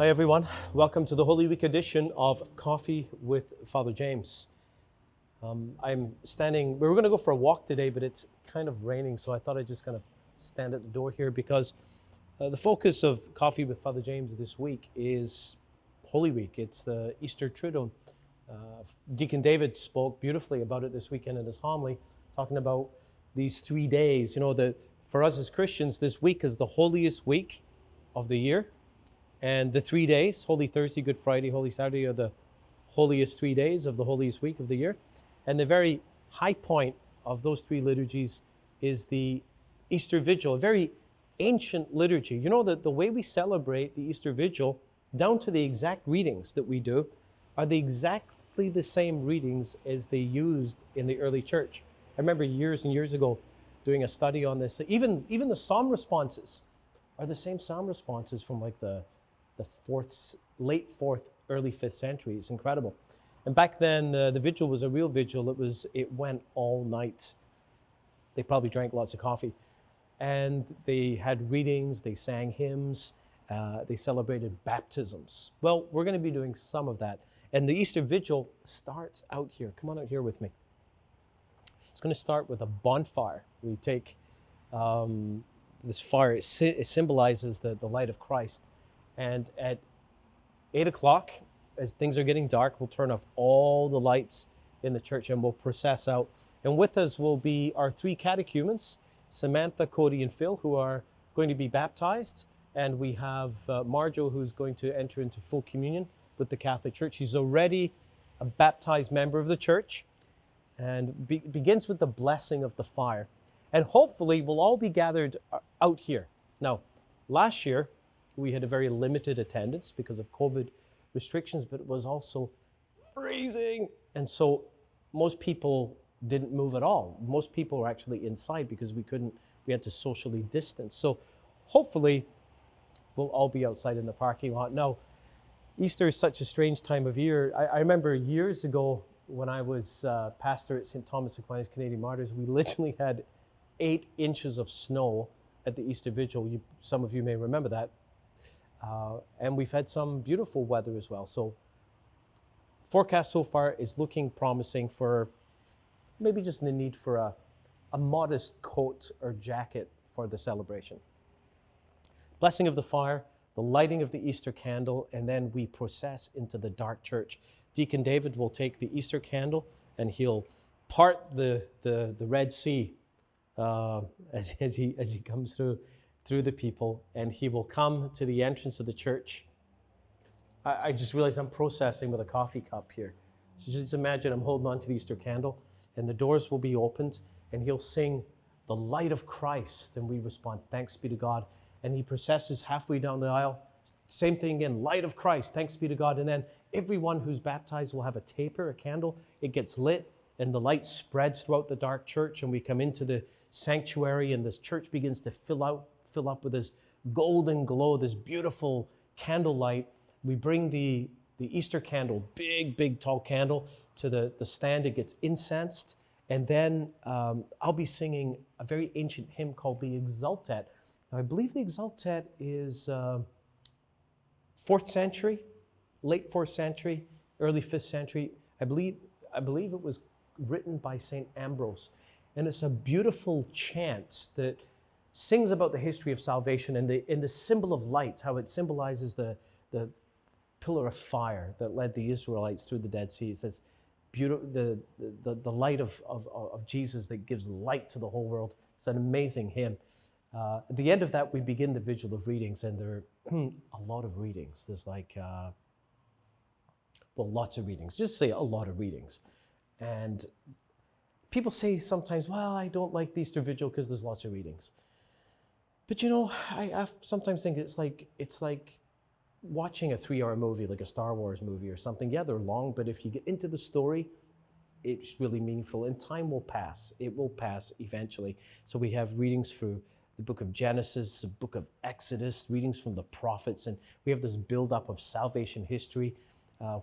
Hi everyone, welcome to the Holy Week edition of Coffee with Father James. I'm standing, we were going to go for a walk today, but it's kind of raining, so I thought I'd just kind of stand at the door here because the focus of Coffee with Father James this week is Holy Week. It's the Easter Triduum. Deacon David spoke beautifully about it this weekend in his homily, talking about these 3 days. You know, for us as Christians, this week is the holiest week of the year. And the 3 days, Holy Thursday, Good Friday, Holy Saturday, are the holiest 3 days of the holiest week of the year. And the very high point of those three liturgies is the Easter Vigil, a very ancient liturgy. You know that the way we celebrate the Easter Vigil, down to the exact readings that we do, are exactly the same readings as they used in the early church. I remember years and years ago doing a study on this. Even the psalm responses are the same psalm responses from like the late 4th, early 5th century. It's incredible. And back then, the vigil was a real vigil. It went all night. They probably drank lots of coffee. And they had readings, they sang hymns, they celebrated baptisms. Well, we're going to be doing some of that. And the Easter Vigil starts out here. Come on out here with me. It's going to start with a bonfire. We take this fire, it symbolizes the light of Christ. And at 8 o'clock, as things are getting dark, we'll turn off all the lights in the church and we'll process out. And with us will be our three catechumens, Samantha, Cody, and Phil, who are going to be baptized. And we have Marjo, who's going to enter into full communion with the Catholic Church. She's already a baptized member of the church and begins with the blessing of the fire. And hopefully we'll all be gathered out here. Now, last year, we had a very limited attendance because of COVID restrictions, but it was also freezing. And so most people didn't move at all. Most people were actually inside because we had to socially distance. So hopefully we'll all be outside in the parking lot. Now, Easter is such a strange time of year. I remember years ago when I was pastor at St. Thomas Aquinas Canadian Martyrs, we literally had 8 inches of snow at the Easter Vigil. Some of you may remember that. And we've had some beautiful weather as well. So forecast so far is looking promising for maybe just the need for a modest coat or jacket for the celebration. Blessing of the fire, the lighting of the Easter candle, and then we process into the dark church. Deacon David will take the Easter candle and he'll part the Red Sea as he comes through the people, and he will come to the entrance of the church. I just realized I'm processing with a coffee cup here. So just imagine I'm holding on to the Easter candle, and the doors will be opened, and he'll sing the light of Christ, and we respond, thanks be to God. And he processes halfway down the aisle. Same thing again, light of Christ, thanks be to God. And then everyone who's baptized will have a taper, a candle. It gets lit, and the light spreads throughout the dark church, and we come into the sanctuary, and this church begins to fill up with this golden glow, this beautiful candlelight. We bring the Easter candle, big, tall candle, to the stand. It gets incensed. And then I'll be singing a very ancient hymn called the Exultet. Now, I believe the Exultet is 4th century, late 4th century, early 5th century. I believe it was written by St. Ambrose. And it's a beautiful chant that sings about the history of salvation and the symbol of light, how it symbolizes the pillar of fire that led the Israelites through the Dead Sea. It says, the light of Jesus that gives light to the whole world. It's an amazing hymn. At the end of that, we begin the vigil of readings, and there are a lot of readings. There's lots of readings. Just say a lot of readings. And people say sometimes, well, I don't like the Easter Vigil because there's lots of readings. But you know, I sometimes think it's like watching a 3-hour movie, like a Star Wars movie or something. Yeah, they're long, but if you get into the story, it's really meaningful, and time will pass. It will pass eventually. So we have readings through the book of Genesis, the book of Exodus, readings from the prophets, and we have this build-up of salvation history,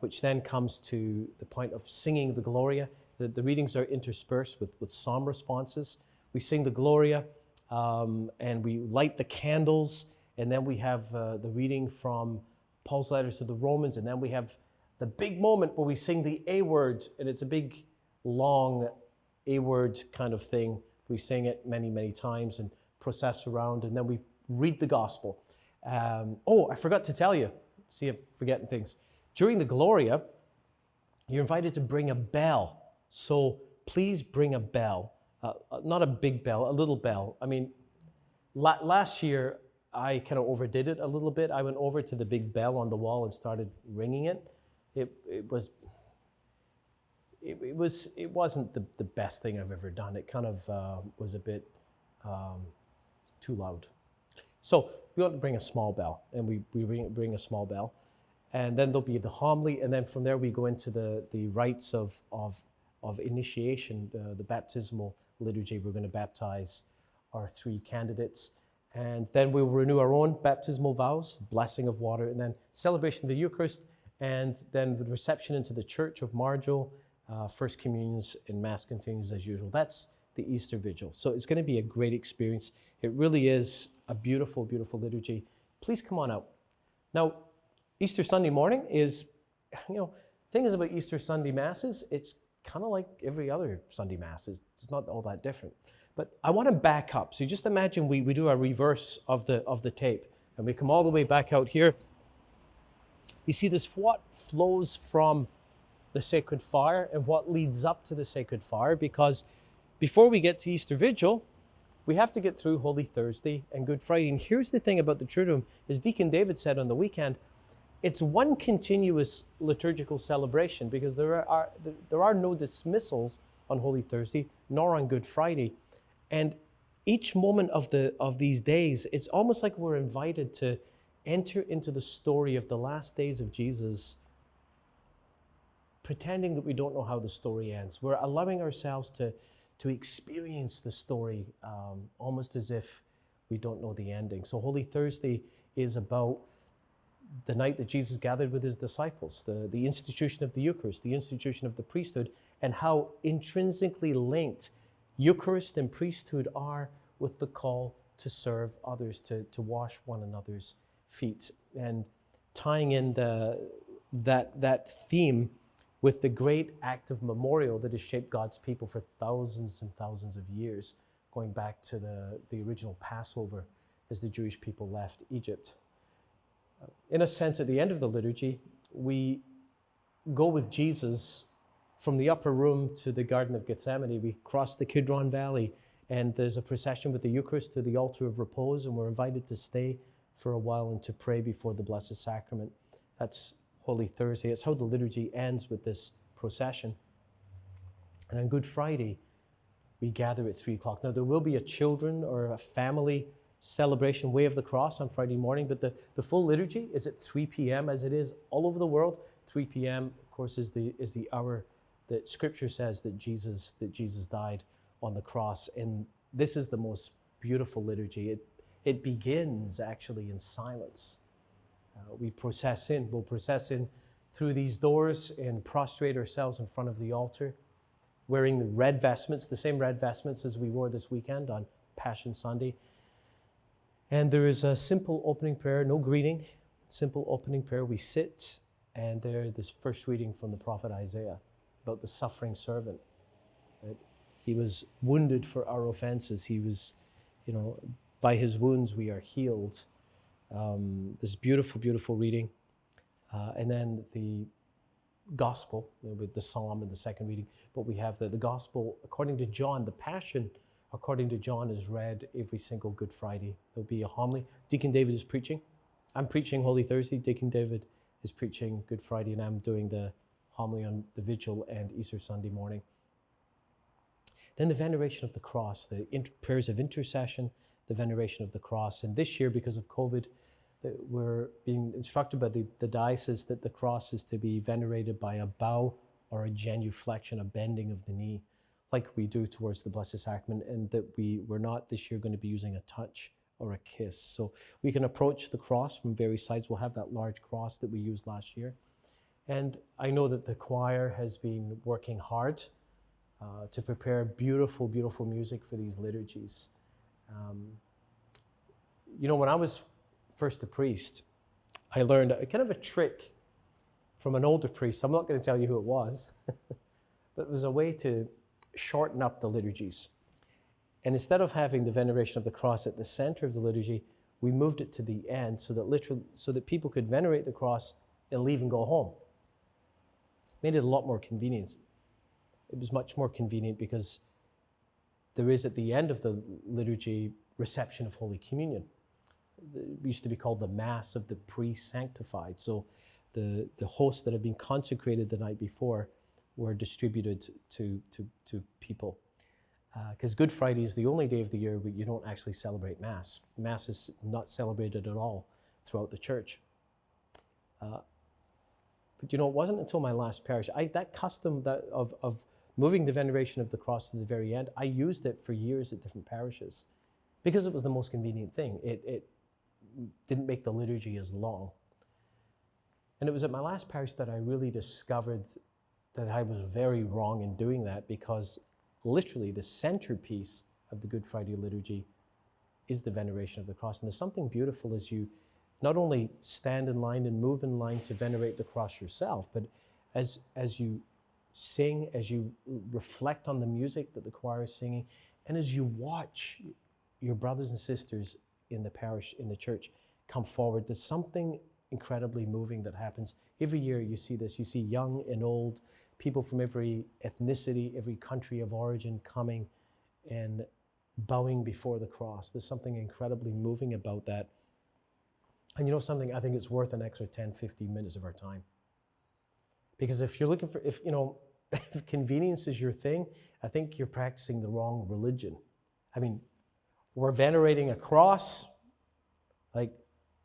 which then comes to the point of singing the Gloria. The readings are interspersed with psalm responses. We sing the Gloria, and we light the candles, and then we have the reading from Paul's letters to the Romans, and then we have the big moment where we sing the A word, and it's a big, long A word kind of thing. We sing it many, many times and process around, and then we read the gospel. I forgot to tell you. See, I'm forgetting things. During the Gloria, you're invited to bring a bell. So please bring a bell. Not a big bell, a little bell. I mean, last year, I kind of overdid it a little bit. I went over to the big bell on the wall and started ringing it. It wasn't the best thing I've ever done. It kind of was a bit too loud. So we want to bring a small bell, and we bring a small bell, and then there'll be the homily, and then from there we go into the rites of initiation, the baptismal liturgy. We're going to baptize our 3 candidates, and then we'll renew our own baptismal vows, blessing of water, and then celebration of the Eucharist, and then the reception into the Church of Marjo, First Communions, and Mass continues as usual. That's the Easter Vigil. So it's going to be a great experience. It really is a beautiful, beautiful liturgy. Please come on out. Now, Easter Sunday morning is, thing is about Easter Sunday Masses, it's kind of like every other Sunday Mass. It's not all that different. But I want to back up. So just imagine we do a reverse of the tape, and we come all the way back out here. You see this, what flows from the sacred fire and what leads up to the sacred fire, because before we get to Easter Vigil, we have to get through Holy Thursday and Good Friday. And here's the thing about the Triduum, as Deacon David said on the weekend, it's one continuous liturgical celebration, because there are no dismissals on Holy Thursday nor on Good Friday. And each moment of these days, it's almost like we're invited to enter into the story of the last days of Jesus, pretending that we don't know how the story ends. We're allowing ourselves to experience the story almost as if we don't know the ending. So Holy Thursday is about the night that Jesus gathered with his disciples, the institution of the Eucharist, the institution of the priesthood, and how intrinsically linked Eucharist and priesthood are with the call to serve others, to wash one another's feet, and tying in that theme with the great act of memorial that has shaped God's people for thousands and thousands of years, going back to the original Passover as the Jewish people left Egypt. In a sense, at the end of the liturgy, we go with Jesus from the upper room to the Garden of Gethsemane. We cross the Kidron Valley, and there's a procession with the Eucharist to the altar of repose, and we're invited to stay for a while and to pray before the Blessed Sacrament. That's Holy Thursday. It's how the liturgy ends with this procession. And on Good Friday, we gather at 3 o'clock. Now, there will be a children or a family celebration, Way of the Cross, on Friday morning, but the full liturgy is at 3 p.m. as it is all over the world. 3 p.m., of course, is the hour that Scripture says that Jesus died on the cross. And this is the most beautiful liturgy. It begins actually in silence. We'll process in through these doors and prostrate ourselves in front of the altar, wearing the red vestments, the same red vestments as we wore this weekend on Passion Sunday. And there is a simple opening prayer, no greeting, simple opening prayer. We sit, and there, this first reading from the prophet Isaiah about the suffering servant. Right? He was wounded for our offenses. He was, by his wounds we are healed. This beautiful, beautiful reading. And then the gospel with the psalm and the second reading. But we have the gospel according to John. The Passion according to John is read every single Good Friday. There'll be a homily. Deacon David is preaching. I'm preaching Holy Thursday. Deacon David is preaching Good Friday, and I'm doing the homily on the Vigil and Easter Sunday morning. Then the veneration of the cross, the prayers of intercession, the veneration of the cross. And this year, because of COVID, we're being instructed by the diocese that the cross is to be venerated by a bow or a genuflection, a bending of the knee, like we do towards the Blessed Sacrament, and that we're not this year going to be using a touch or a kiss. So we can approach the cross from various sides. We'll have that large cross that we used last year. And I know that the choir has been working hard to prepare beautiful, beautiful music for these liturgies. When I was first a priest, I learned a kind of a trick from an older priest. I'm not going to tell you who it was, but it was a way to shorten up the liturgies. And instead of having the veneration of the cross at the center of the liturgy, we moved it to the end so that people could venerate the cross and leave and go home. Made it a lot more convenient. It was much more convenient because there is at the end of the liturgy reception of Holy Communion. It used to be called the Mass of the Pre-Sanctified. So the hosts that had been consecrated the night before were distributed to people. Because Good Friday is the only day of the year where you don't actually celebrate Mass. Mass is not celebrated at all throughout the church. But it wasn't until my last parish, that custom of moving the veneration of the cross to the very end, I used it for years at different parishes because it was the most convenient thing. It didn't make the liturgy as long. And it was at my last parish that I really discovered that I was very wrong in doing that, because literally the centerpiece of the Good Friday liturgy is the veneration of the cross. And there's something beautiful as you not only stand in line and move in line to venerate the cross yourself, but as you sing, as you reflect on the music that the choir is singing, and as you watch your brothers and sisters in the parish, in the church, come forward, there's something incredibly moving that happens. Every year you see this. You see young and old, people from every ethnicity, every country of origin coming and bowing before the cross. There's something incredibly moving about that. And something, I think it's worth an extra 10, 15 minutes of our time. Because if you're looking for, if convenience is your thing, I think you're practicing the wrong religion. I mean, we're venerating a cross,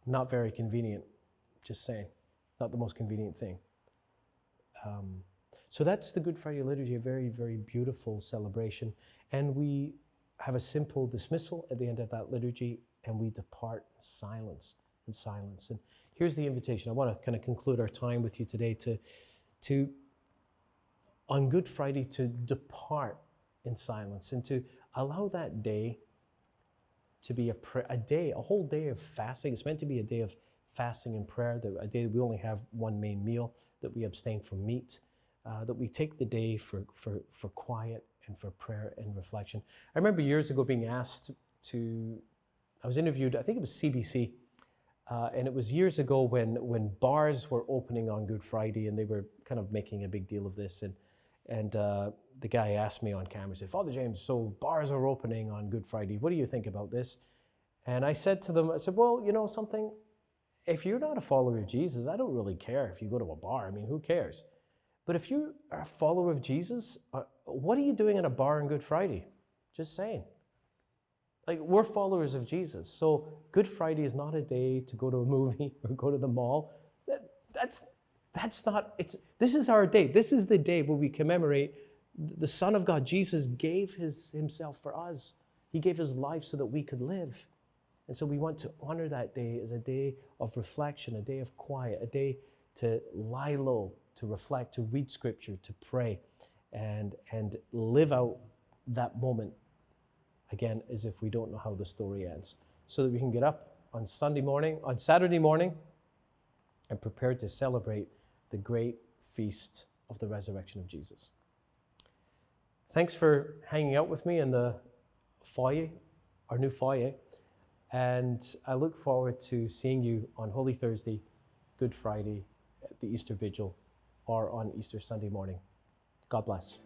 not very convenient, just saying. Not the most convenient thing. So that's the Good Friday liturgy, a very, very beautiful celebration. And we have a simple dismissal at the end of that liturgy, and we depart in silence. And here's the invitation. I want to kind of conclude our time with you today to on Good Friday, to depart in silence and to allow that day to be a whole day of fasting. It's meant to be a day of fasting and prayer, a day that we only have one main meal, that we abstain from meat, that we take the day for quiet and for prayer and reflection. I remember years ago being asked I was interviewed, I think it was CBC, and it was years ago when bars were opening on Good Friday, and they were kind of making a big deal of this. And the guy asked me on camera, he said, "Father James, so bars are opening on Good Friday. What do you think about this?" And I said to them, well, something, if you're not a follower of Jesus, I don't really care if you go to a bar. I mean, who cares? But if you are a follower of Jesus, what are you doing in a bar on Good Friday? Just saying. We're followers of Jesus. So Good Friday is not a day to go to a movie or go to the mall. This is our day. This is the day where we commemorate the Son of God. Jesus gave himself for us. He gave his life so that we could live. And so we want to honor that day as a day of reflection, a day of quiet, a day to lie low, to reflect, to read scripture, to pray, and live out that moment again as if we don't know how the story ends, so that we can get up on Saturday morning, and prepare to celebrate the great feast of the resurrection of Jesus. Thanks for hanging out with me in the foyer, our new foyer, and I look forward to seeing you on Holy Thursday, Good Friday, at the Easter Vigil, or on Easter Sunday morning. God bless.